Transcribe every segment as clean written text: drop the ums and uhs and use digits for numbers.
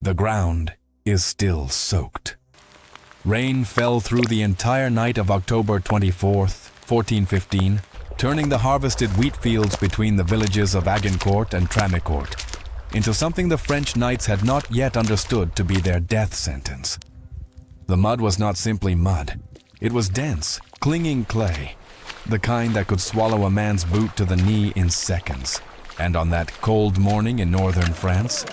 The ground is still soaked. Rain fell through the entire night of October 24th, 1415, turning the harvested wheat fields between the villages of Agincourt and Tramicourt into something the French knights had not yet understood to be their death sentence. The mud was not simply mud. It was dense, clinging clay, the kind that could swallow a man's boot to the knee in seconds. And on that cold morning in northern France,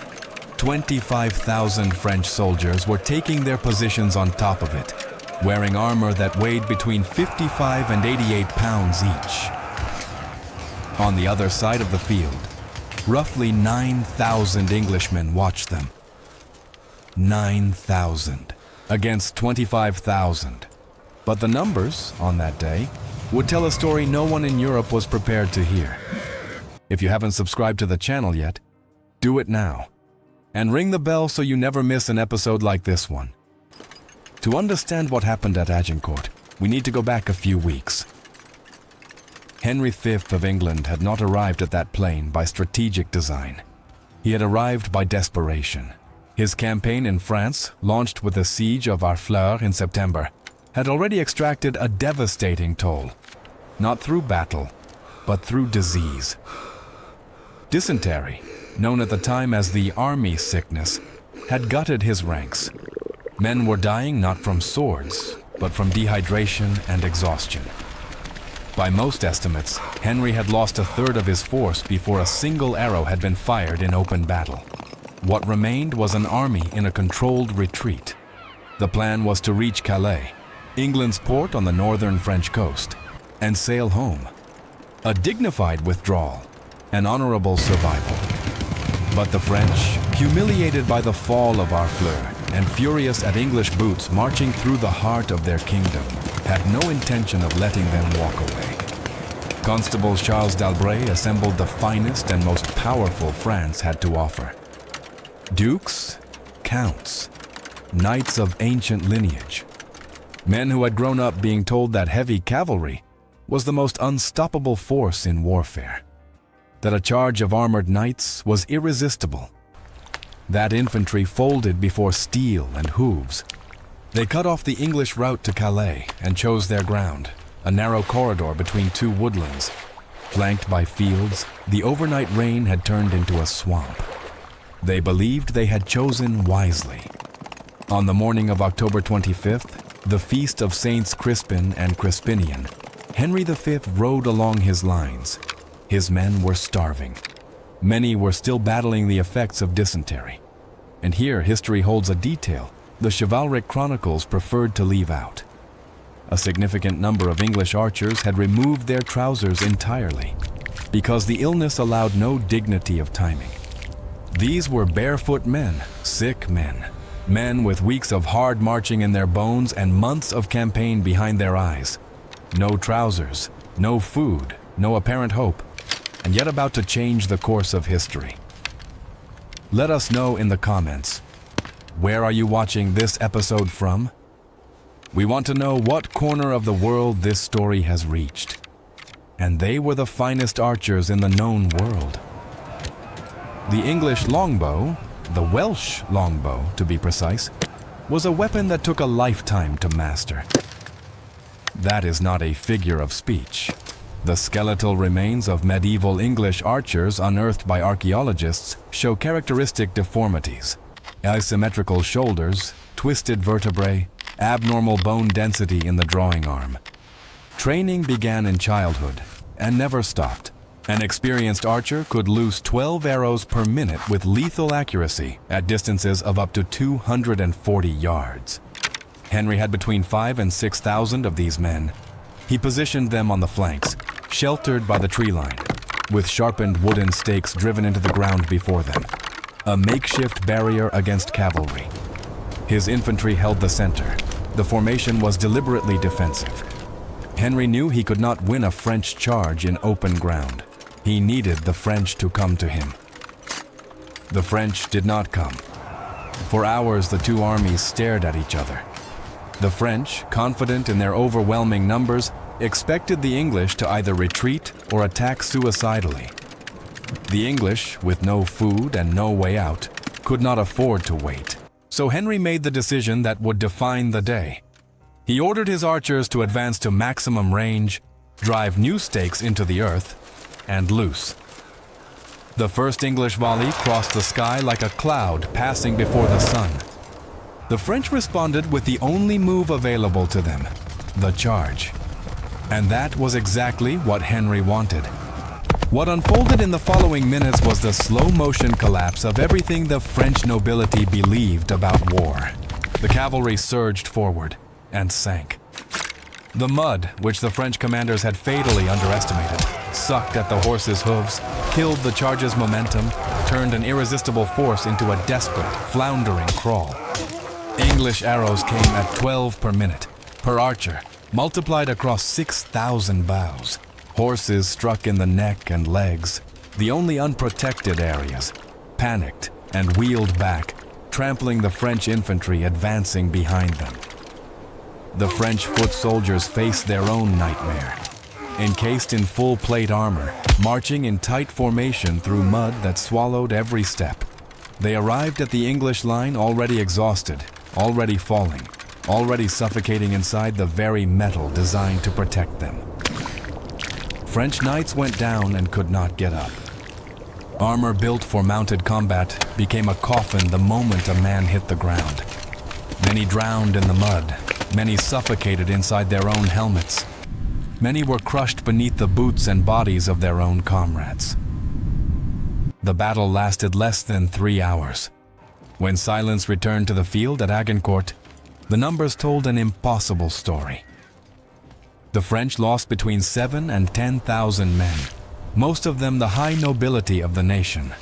25,000 French soldiers were taking their positions on top of it, wearing armor that weighed between 55 and 88 pounds each. On the other side of the field, roughly 9,000 Englishmen watched them. 9,000 against 25,000. But the numbers on that day would tell a story no one in Europe was prepared to hear. If you haven't subscribed to the channel yet, do it now. And ring the bell so you never miss an episode like this one. To understand what happened at Agincourt, we need to go back a few weeks. Henry V of England had not arrived at that plain by strategic design. He had arrived by desperation. His campaign in France, launched with the siege of Harfleur in September, had already extracted a devastating toll, not through battle, but through disease. Dysentery, known at the time as the army sickness, had gutted his ranks. Men were dying not from swords, but from dehydration and exhaustion. By most estimates, Henry had lost a third of his force before a single arrow had been fired in open battle. What remained was an army in a controlled retreat. The plan was to reach Calais, England's port on the northern French coast, and sail home. A dignified withdrawal, an honorable survival. But the French, humiliated by the fall of Harfleur and furious at English boots marching through the heart of their kingdom, had no intention of letting them walk away. Constable Charles d'Albret assembled the finest and most powerful France had to offer. Dukes, counts, knights of ancient lineage, men who had grown up being told that heavy cavalry was the most unstoppable force in warfare, that a charge of armored knights was irresistible, that infantry folded before steel and hooves. They cut off the English route to Calais and chose their ground, a narrow corridor between two woodlands. Flanked by fields, the overnight rain had turned into a swamp. They believed they had chosen wisely. On the morning of October 25th, the feast of Saints Crispin and Crispinian, Henry V rode along his lines. His men were starving. Many were still battling the effects of dysentery. And here history holds a detail the chivalric chronicles preferred to leave out. A significant number of English archers had removed their trousers entirely, because the illness allowed no dignity of timing. These were barefoot men, sick men, men with weeks of hard marching in their bones and months of campaign behind their eyes. No trousers, no food, no apparent hope, and yet about to change the course of history. Let us know in the comments, where are you watching this episode from? We want to know what corner of the world this story has reached. And they were the finest archers in the known world. The English longbow, the Welsh longbow to be precise, was a weapon that took a lifetime to master. That is not a figure of speech. The skeletal remains of medieval English archers unearthed by archaeologists show characteristic deformities: asymmetrical shoulders, twisted vertebrae, abnormal bone density in the drawing arm. Training began in childhood and never stopped. An experienced archer could loose 12 arrows per minute with lethal accuracy at distances of up to 240 yards. Henry had between 5,000 and 6,000 of these men. He positioned them on the flanks, sheltered by the tree line, with sharpened wooden stakes driven into the ground before them, a makeshift barrier against cavalry. His infantry held the center. The formation was deliberately defensive. Henry knew he could not win a French charge in open ground. He needed the French to come to him. The French did not come. For hours, the two armies stared at each other. The French, confident in their overwhelming numbers, expected the English to either retreat or attack suicidally. The English, with no food and no way out, could not afford to wait. So Henry made the decision that would define the day. He ordered his archers to advance to maximum range, drive new stakes into the earth, and loose. The first English volley crossed the sky like a cloud passing before the sun. The French responded with the only move available to them, the charge. And that was exactly what Henry wanted. What unfolded in the following minutes was the slow-motion collapse of everything the French nobility believed about war. The cavalry surged forward and sank. The mud, which the French commanders had fatally underestimated, sucked at the horses' hooves, killed the charge's momentum, turned an irresistible force into a desperate, floundering crawl. English arrows came at 12 per minute, per archer, multiplied across 6,000 bows. Horses struck in the neck and legs, the only unprotected areas, panicked and wheeled back, trampling the French infantry advancing behind them. The French foot soldiers faced their own nightmare. Encased in full plate armor, marching in tight formation through mud that swallowed every step. They arrived at the English line already exhausted, already falling, already suffocating inside the very metal designed to protect them. French knights went down and could not get up. Armor built for mounted combat became a coffin the moment a man hit the ground. Many drowned in the mud. Many suffocated inside their own helmets. Many were crushed beneath the boots and bodies of their own comrades. The battle lasted less than 3 hours. When silence returned to the field at Agincourt, the numbers told an impossible story. The French lost between 7,000 and 10,000 men, most of them the high nobility of the nation.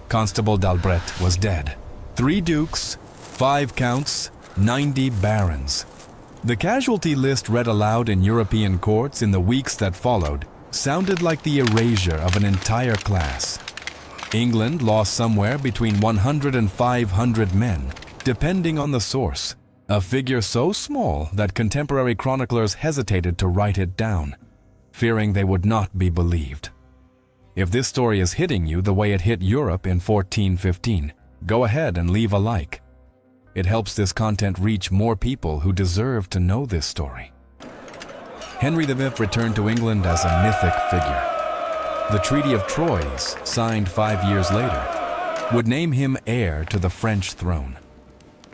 Constable d'Albret was dead. 3 dukes, 5 counts, 90 barons. The casualty list read aloud in European courts in the weeks that followed sounded like the erasure of an entire class. England lost somewhere between 100 and 500 men, depending on the source, a figure so small that contemporary chroniclers hesitated to write it down, fearing they would not be believed. If this story is hitting you the way it hit Europe in 1415, go ahead and leave a like. It helps this content reach more people who deserve to know this story. Henry V returned to England as a mythic figure. The Treaty of Troyes, signed 5 years later, would name him heir to the French throne,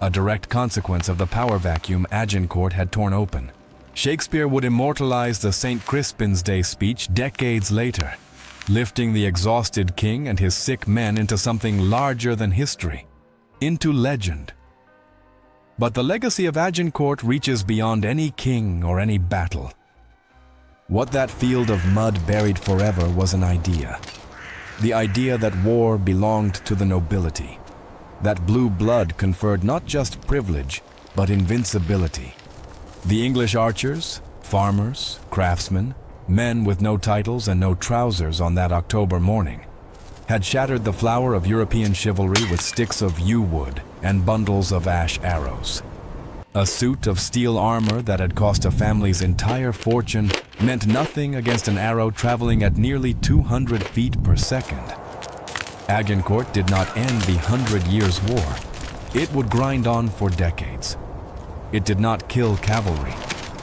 a direct consequence of the power vacuum Agincourt had torn open. Shakespeare would immortalize the St. Crispin's Day speech decades later, lifting the exhausted king and his sick men into something larger than history, into legend. But the legacy of Agincourt reaches beyond any king or any battle. What that field of mud buried forever was an idea. The idea that war belonged to the nobility. That blue blood conferred not just privilege, but invincibility. The English archers, farmers, craftsmen, men with no titles and no trousers on that October morning, had shattered the flower of European chivalry with sticks of yew wood and bundles of ash arrows. A suit of steel armor that had cost a family's entire fortune meant nothing against an arrow traveling at nearly 200 feet per second. Agincourt did not end the 100 Years' War. It would grind on for decades. It did not kill cavalry.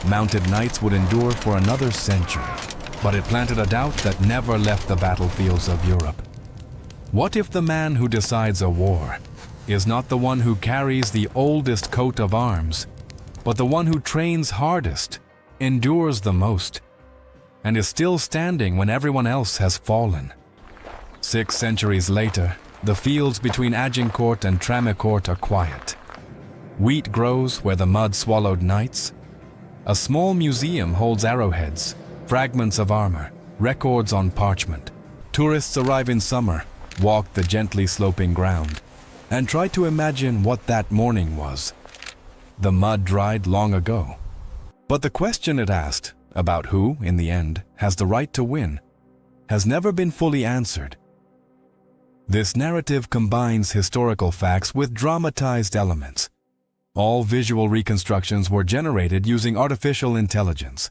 Mounted knights would endure for another century. But it planted a doubt that never left the battlefields of Europe. What if the man who decides a war is not the one who carries the oldest coat of arms, but the one who trains hardest, endures the most, and is still standing when everyone else has fallen? 6 centuries later, the fields between Agincourt and Tramecourt are quiet. Wheat grows where the mud swallowed knights. A small museum holds arrowheads, fragments of armor, records on parchment. Tourists arrive in summer, walk the gently sloping ground, and try to imagine what that morning was. The mud dried long ago. But the question it asked, about who, in the end, has the right to win, has never been fully answered. This narrative combines historical facts with dramatized elements. All visual reconstructions were generated using artificial intelligence.